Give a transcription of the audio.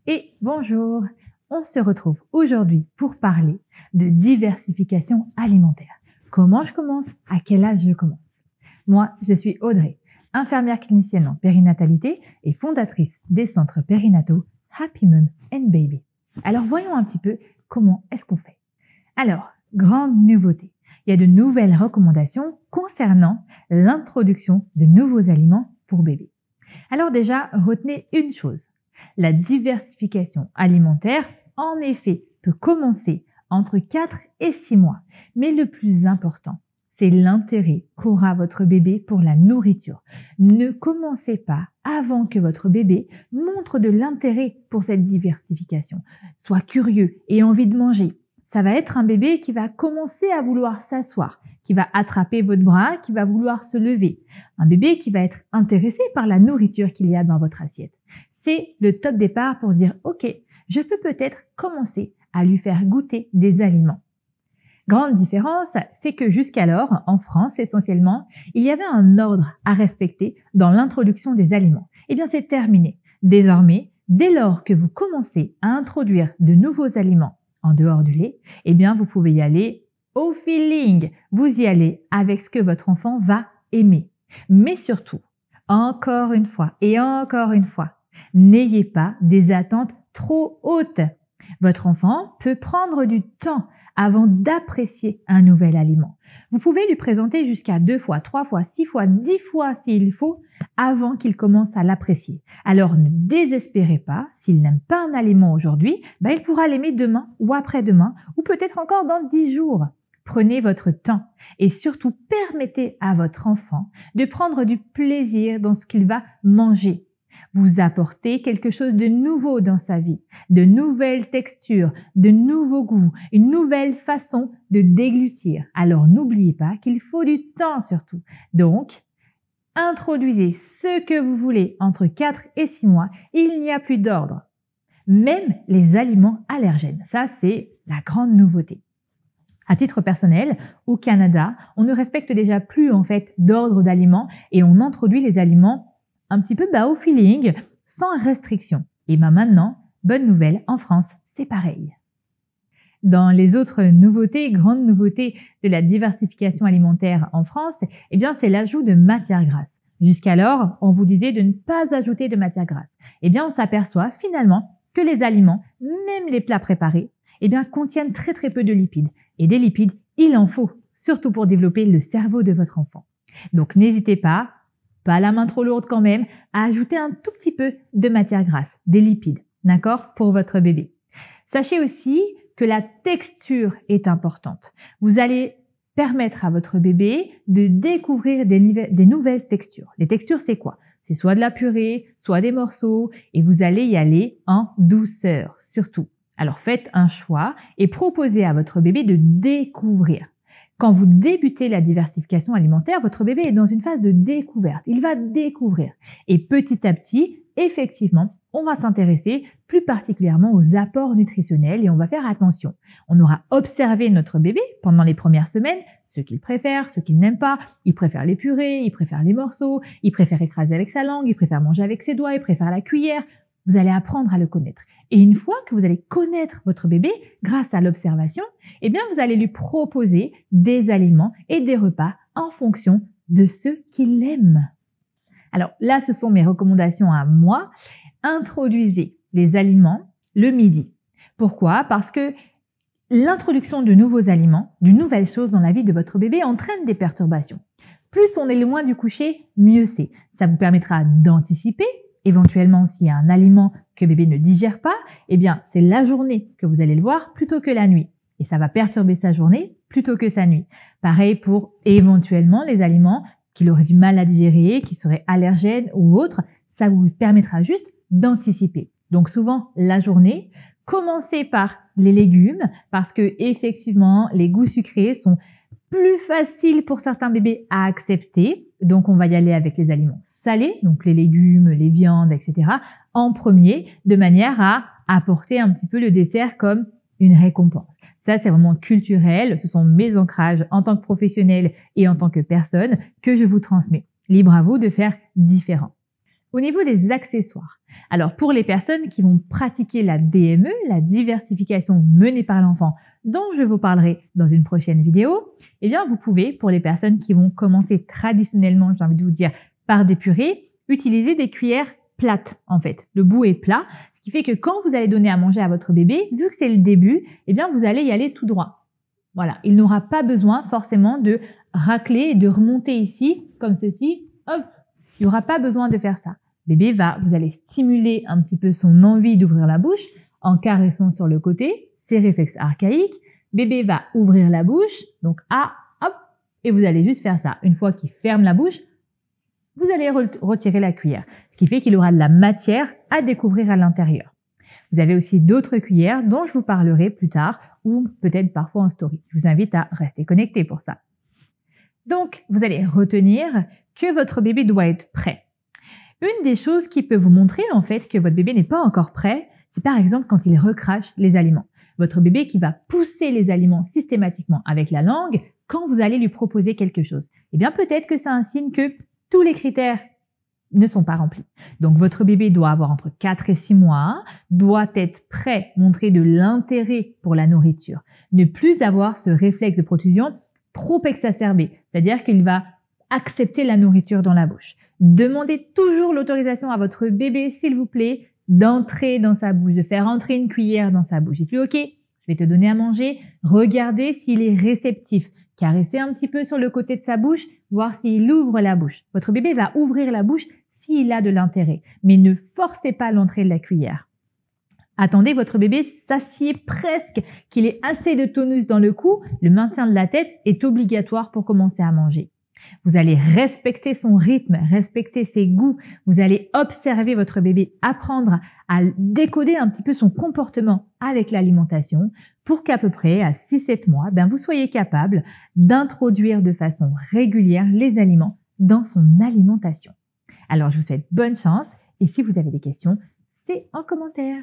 Et bonjour, on se retrouve aujourd'hui pour parler de diversification alimentaire. Comment je commence? À quel âge je commence? Moi, je suis Audrey, infirmière clinicienne en périnatalité et fondatrice des centres périnataux Happy Mum and Baby. Alors voyons un petit peu comment est-ce qu'on fait. Alors, grande nouveauté, il y a de nouvelles recommandations concernant l'introduction de nouveaux aliments pour bébés. Alors déjà, retenez une chose. La diversification alimentaire, en effet, peut commencer entre 4 et 6 mois. Mais le plus important, c'est l'intérêt qu'aura votre bébé pour la nourriture. Ne commencez pas avant que votre bébé montre de l'intérêt pour cette diversification. Sois curieux et envie de manger. Ça va être un bébé qui va commencer à vouloir s'asseoir, qui va attraper votre bras, qui va vouloir se lever. Un bébé qui va être intéressé par la nourriture qu'il y a dans votre assiette. C'est le top départ pour se dire « Ok, je peux peut-être commencer à lui faire goûter des aliments ». Grande différence, c'est que jusqu'alors, en France essentiellement, il y avait un ordre à respecter dans l'introduction des aliments. Eh bien, c'est terminé. Désormais, dès lors que vous commencez à introduire de nouveaux aliments en dehors du lait, eh bien, vous pouvez y aller au feeling. Vous y allez avec ce que votre enfant va aimer. Mais surtout, encore une fois et encore une fois, n'ayez pas des attentes trop hautes. Votre enfant peut prendre du temps avant d'apprécier un nouvel aliment. Vous pouvez lui présenter jusqu'à 2 fois, 3 fois, 6 fois, 10 fois s'il faut avant qu'il commence à l'apprécier. Alors ne désespérez pas, s'il n'aime pas un aliment aujourd'hui, il pourra l'aimer demain ou après-demain ou peut-être encore dans 10 jours. Prenez votre temps et surtout permettez à votre enfant de prendre du plaisir dans ce qu'il va manger. Vous apportez quelque chose de nouveau dans sa vie, de nouvelles textures, de nouveaux goûts, une nouvelle façon de déglutir. Alors n'oubliez pas qu'il faut du temps surtout. Donc, introduisez ce que vous voulez entre 4 et 6 mois, il n'y a plus d'ordre. Même les aliments allergènes, ça c'est la grande nouveauté. À titre personnel, au Canada, on ne respecte déjà plus en fait d'ordre d'aliments et on introduit les aliments un petit peu au feeling, sans restriction. Et maintenant, bonne nouvelle, en France, c'est pareil. Dans les autres nouveautés, grandes nouveautés de la diversification alimentaire en France, eh bien c'est l'ajout de matières grasses. Jusqu'alors, on vous disait de ne pas ajouter de matières grasses. Eh bien, on s'aperçoit finalement que les aliments, même les plats préparés, eh bien, contiennent très très peu de lipides. Et des lipides, il en faut, surtout pour développer le cerveau de votre enfant. Donc n'hésitez pas la main trop lourde quand même, à ajouter un tout petit peu de matière grasse, des lipides, d'accord, pour votre bébé. Sachez aussi que la texture est importante. Vous allez permettre à votre bébé de découvrir des nouvelles textures. Les textures, c'est quoi? C'est soit de la purée, soit des morceaux, et vous allez y aller en douceur, surtout. Alors faites un choix et proposez à votre bébé de découvrir. Quand vous débutez la diversification alimentaire, votre bébé est dans une phase de découverte. Il va découvrir. Et petit à petit, effectivement, on va s'intéresser plus particulièrement aux apports nutritionnels et on va faire attention. On aura observé notre bébé pendant les premières semaines, ce qu'il préfère, ce qu'il n'aime pas. Il préfère les purées, il préfère les morceaux, il préfère écraser avec sa langue, il préfère manger avec ses doigts, il préfère la cuillère. Vous allez apprendre à le connaître. Et une fois que vous allez connaître votre bébé grâce à l'observation, eh bien, vous allez lui proposer des aliments et des repas en fonction de ce qu'il aime. Alors là, ce sont mes recommandations à moi. Introduisez les aliments le midi. Pourquoi? Parce que l'introduction de nouveaux aliments, d'une nouvelle chose dans la vie de votre bébé entraîne des perturbations. Plus on est loin du coucher, mieux c'est. Ça vous permettra d'anticiper. Éventuellement, s'il y a un aliment que bébé ne digère pas, eh bien, c'est la journée que vous allez le voir plutôt que la nuit. Et ça va perturber sa journée plutôt que sa nuit. Pareil pour éventuellement les aliments qu'il aurait du mal à digérer, qui seraient allergènes ou autres. Ça vous permettra juste d'anticiper. Donc souvent, la journée, commencez par les légumes parce que effectivement, les goûts sucrés sont plus faciles pour certains bébés à accepter. Donc, on va y aller avec les aliments salés, donc les légumes, les viandes, etc. en premier, de manière à apporter un petit peu le dessert comme une récompense. Ça, c'est vraiment culturel. Ce sont mes ancrages en tant que professionnel et en tant que personne que je vous transmets. Libre à vous de faire différent. Au niveau des accessoires, alors pour les personnes qui vont pratiquer la DME, la diversification menée par l'enfant, dont je vous parlerai dans une prochaine vidéo, eh bien vous pouvez, pour les personnes qui vont commencer traditionnellement, j'ai envie de vous dire, par des purées, utiliser des cuillères plates en fait. Le bout est plat, ce qui fait que quand vous allez donner à manger à votre bébé, vu que c'est le début, eh bien vous allez y aller tout droit. Voilà, il n'aura pas besoin forcément de racler et de remonter ici, comme ceci, hop, il n'y aura pas besoin de faire ça. Bébé vous allez stimuler un petit peu son envie d'ouvrir la bouche en caressant sur le côté, ses réflexes archaïques. Bébé va ouvrir la bouche, donc hop, et vous allez juste faire ça. Une fois qu'il ferme la bouche, vous allez retirer la cuillère, ce qui fait qu'il aura de la matière à découvrir à l'intérieur. Vous avez aussi d'autres cuillères dont je vous parlerai plus tard ou peut-être parfois en story. Je vous invite à rester connecté pour ça. Donc, vous allez retenir que votre bébé doit être prêt. Une des choses qui peut vous montrer en fait que votre bébé n'est pas encore prêt, c'est par exemple quand il recrache les aliments. Votre bébé qui va pousser les aliments systématiquement avec la langue quand vous allez lui proposer quelque chose. Eh bien peut-être que c'est un signe que tous les critères ne sont pas remplis. Donc votre bébé doit avoir entre 4 et 6 mois, doit être prêt, montrer de l'intérêt pour la nourriture, ne plus avoir ce réflexe de protrusion trop exacerbé, c'est-à-dire qu'il va accepter la nourriture dans la bouche. Demandez toujours l'autorisation à votre bébé, s'il vous plaît, d'entrer dans sa bouche, de faire entrer une cuillère dans sa bouche. Dites-lui, ok, je vais te donner à manger. Regardez s'il est réceptif. Caressez un petit peu sur le côté de sa bouche, voir s'il ouvre la bouche. Votre bébé va ouvrir la bouche s'il a de l'intérêt, mais ne forcez pas l'entrée de la cuillère. Attendez votre bébé s'assied presque, qu'il ait assez de tonus dans le cou. Le maintien de la tête est obligatoire pour commencer à manger. Vous allez respecter son rythme, respecter ses goûts. Vous allez observer votre bébé, apprendre à décoder un petit peu son comportement avec l'alimentation pour qu'à peu près à 6-7 mois, vous soyez capable d'introduire de façon régulière les aliments dans son alimentation. Alors, je vous souhaite bonne chance et si vous avez des questions, c'est en commentaire.